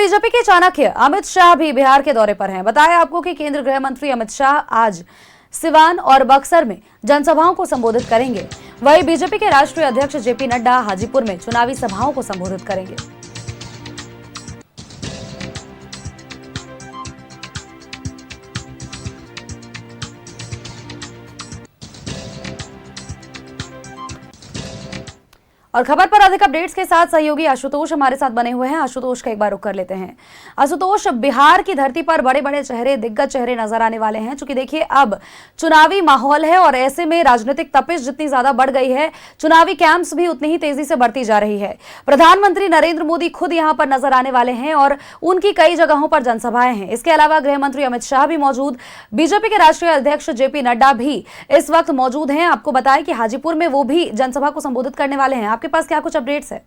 BJP के चाणक्य अमित शाह भी बिहार के दौरे पर हैं। बताया आपको कि केंद्रीय गृह मंत्री अमित शाह आज सिवान और बक्सर में जनसभाओं को संबोधित करेंगे। वहीं बीजेपी के राष्ट्रीय अध्यक्ष जेपी नड्डा हाजीपुर में चुनावी सभाओं को संबोधित करेंगे। और खबर पर अधिक अपडेट्स के साथ सहयोगी आशुतोष हमारे साथ बने हुए हैं। आशुतोष का एक बार रुख कर लेते हैं। आशुतोष, बिहार की धरती पर बड़े बड़े चेहरे, दिग्गज चेहरे नजर आने वाले हैं। चूंकि देखिए अब चुनावी माहौल है और ऐसे में राजनीतिक तपिश जितनी ज्यादा बढ़ गई है, चुनावी कैंप्स भी उतनी ही तेजी से बढ़ती जा रही है। प्रधानमंत्री नरेंद्र मोदी खुद यहां पर नजर आने वाले हैं और उनकी कई जगहों पर जनसभाएं हैं। इसके अलावा गृह मंत्री अमित शाह भी मौजूद, बीजेपी के राष्ट्रीय अध्यक्ष जेपी नड्डा भी इस वक्त मौजूद हैं। आपको बताएं कि हाजीपुर में वो भी जनसभा को संबोधित करने वाले हैं। आपके पास क्या कुछ अपडेट्स है?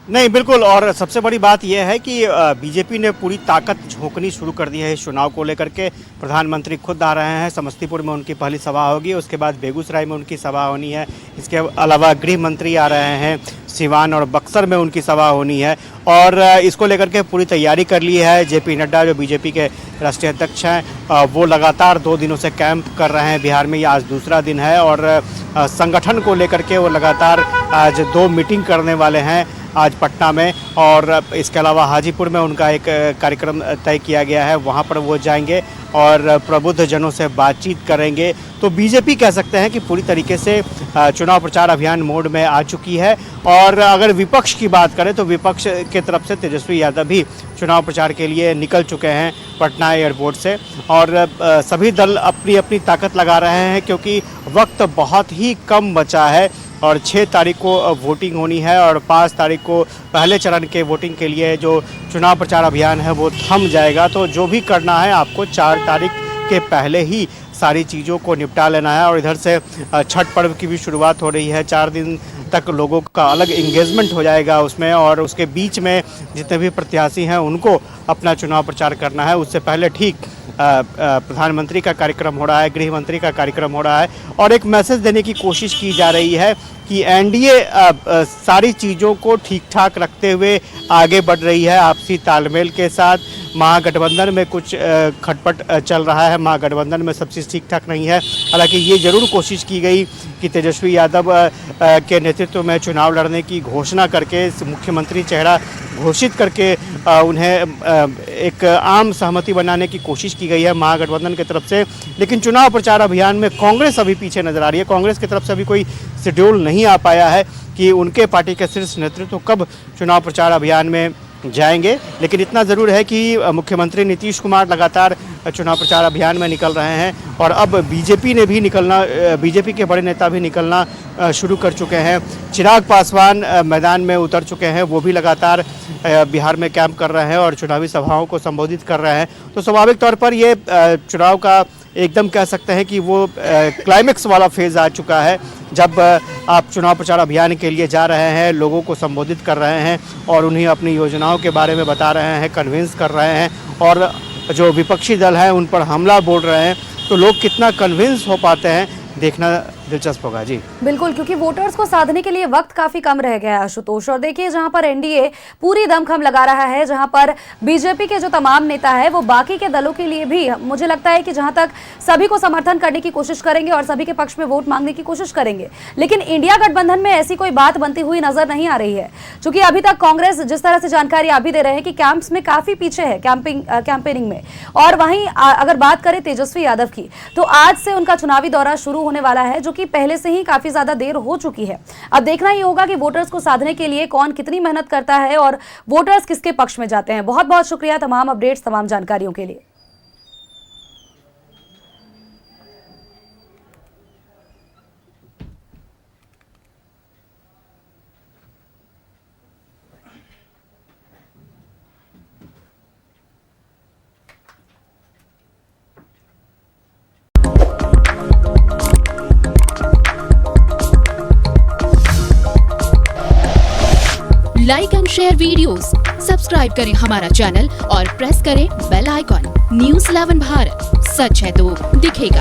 नहीं, बिल्कुल। और सबसे बड़ी बात यह है कि बीजेपी ने पूरी ताकत झोंकनी शुरू कर दी है इस चुनाव को लेकर के। प्रधानमंत्री खुद आ रहे हैं, समस्तीपुर में उनकी पहली सभा होगी, उसके बाद बेगूसराय में उनकी सभा होनी है। इसके अलावा गृह मंत्री आ रहे हैं, सिवान और बक्सर में उनकी सभा होनी है और इसको लेकर के पूरी तैयारी कर ली है। जेपी नड्डा जो बीजेपी के राष्ट्रीय अध्यक्ष हैं, वो लगातार 2 दिनों से कैंप कर रहे हैं बिहार में। ये आज दूसरा दिन है और संगठन को लेकर के वो लगातार आज 2 मीटिंग करने वाले हैं, आज पटना में और इसके अलावा हाजीपुर में उनका एक कार्यक्रम तय किया गया है, वहाँ पर वो जाएंगे और प्रबुद्ध जनों से बातचीत करेंगे। तो बीजेपी कह सकते हैं कि पूरी तरीके से चुनाव प्रचार अभियान मोड में आ चुकी है। और अगर विपक्ष की बात करें तो विपक्ष के तरफ से तेजस्वी यादव भी चुनाव प्रचार के लिए निकल चुके हैं पटना एयरपोर्ट से और सभी दल अपनी अपनी ताकत लगा रहे हैं क्योंकि वक्त बहुत ही कम बचा है और 6 तारीख को वोटिंग होनी है और 5 तारीख को पहले चरण के वोटिंग के लिए जो चुनाव प्रचार अभियान है वो थम जाएगा। तो जो भी करना है आपको 4 तारीख के पहले ही सारी चीज़ों को निपटा लेना है। और इधर से छठ पर्व की भी शुरुआत हो रही है, 4 दिन तक लोगों का अलग इंगेजमेंट हो जाएगा उसमें और उसके बीच में जितने भी प्रत्याशी हैं उनको अपना चुनाव प्रचार करना है। उससे पहले ठीक प्रधानमंत्री का कार्यक्रम हो रहा है, गृह मंत्री का कार्यक्रम हो रहा है और एक मैसेज देने की कोशिश की जा रही है कि एनडीए सारी चीज़ों को ठीक ठाक रखते हुए आगे बढ़ रही है आपसी तालमेल के साथ। महागठबंधन में कुछ खटपट चल रहा है, महागठबंधन में सब चीज़ ठीक ठाक नहीं है। हालांकि ये ज़रूर कोशिश की गई कि तेजस्वी यादव के नेतृत्व में चुनाव लड़ने की घोषणा करके मुख्यमंत्री चेहरा घोषित करके उन्हें एक आम सहमति बनाने की कोशिश की गई है महागठबंधन की तरफ से। लेकिन चुनाव प्रचार अभियान में कांग्रेस अभी पीछे नजर आ रही है। कांग्रेस की तरफ से अभी कोई शेड्यूल नहीं आ पाया है कि उनके पार्टी के शीर्ष नेतृत्व कब चुनाव प्रचार अभियान में जाएंगे। लेकिन इतना ज़रूर है कि मुख्यमंत्री नीतीश कुमार लगातार चुनाव प्रचार अभियान में निकल रहे हैं और अब बीजेपी के बड़े नेता भी निकलना शुरू कर चुके हैं। चिराग पासवान मैदान में उतर चुके हैं, वो भी लगातार बिहार में कैंप कर रहे हैं और चुनावी सभाओं को संबोधित कर रहे हैं। तो स्वाभाविक तौर पर ये चुनाव का एकदम कह सकते हैं कि वो क्लाइमेक्स वाला फेज़ आ चुका है जब आप चुनाव प्रचार अभियान के लिए जा रहे हैं, लोगों को संबोधित कर रहे हैं और उन्हें अपनी योजनाओं के बारे में बता रहे हैं, कन्विंस कर रहे हैं और जो विपक्षी दल हैं उन पर हमला बोल रहे हैं। तो लोग कितना कन्विंस हो पाते हैं देखना दिलचस्प होगा। जी बिल्कुल, क्योंकि वोटर्स को साधने के लिए वक्त काफी कम रह गया है आशुतोष। और देखिए जहां पर एनडीए पूरी दमखम लगा रहा है, जहां पर बीजेपी के जो तमाम नेता है वो बाकी के दलों के लिए भी मुझे लगता है कि जहां तक सभी को समर्थन करने की कोशिश करेंगे और सभी के पक्ष में वोट मांगने की कोशिश करेंगे। लेकिन इंडिया गठबंधन में ऐसी कोई बात बनती हुई नजर नहीं आ रही है, क्योंकि अभी तक कांग्रेस जिस तरह से जानकारी आप भी दे रहे हैं कि कैंप्स में काफी पीछे है कैंपेनिंग में। और वहीं अगर बात करें तेजस्वी यादव की, तो आज से उनका चुनावी दौरा शुरू होने वाला है, जो कि पहले से ही काफी ज्यादा देर हो चुकी है। अब देखना ही होगा कि वोटर्स को साधने के लिए कौन कितनी मेहनत करता है और वोटर्स किसके पक्ष में जाते हैं। बहुत बहुत शुक्रिया तमाम अपडेट्स, तमाम जानकारियों के लिए। Like and share videos, subscribe करें हमारा चैनल और प्रेस करें बेल आइकॉन। News 11 भारत, सच है तो दिखेगा।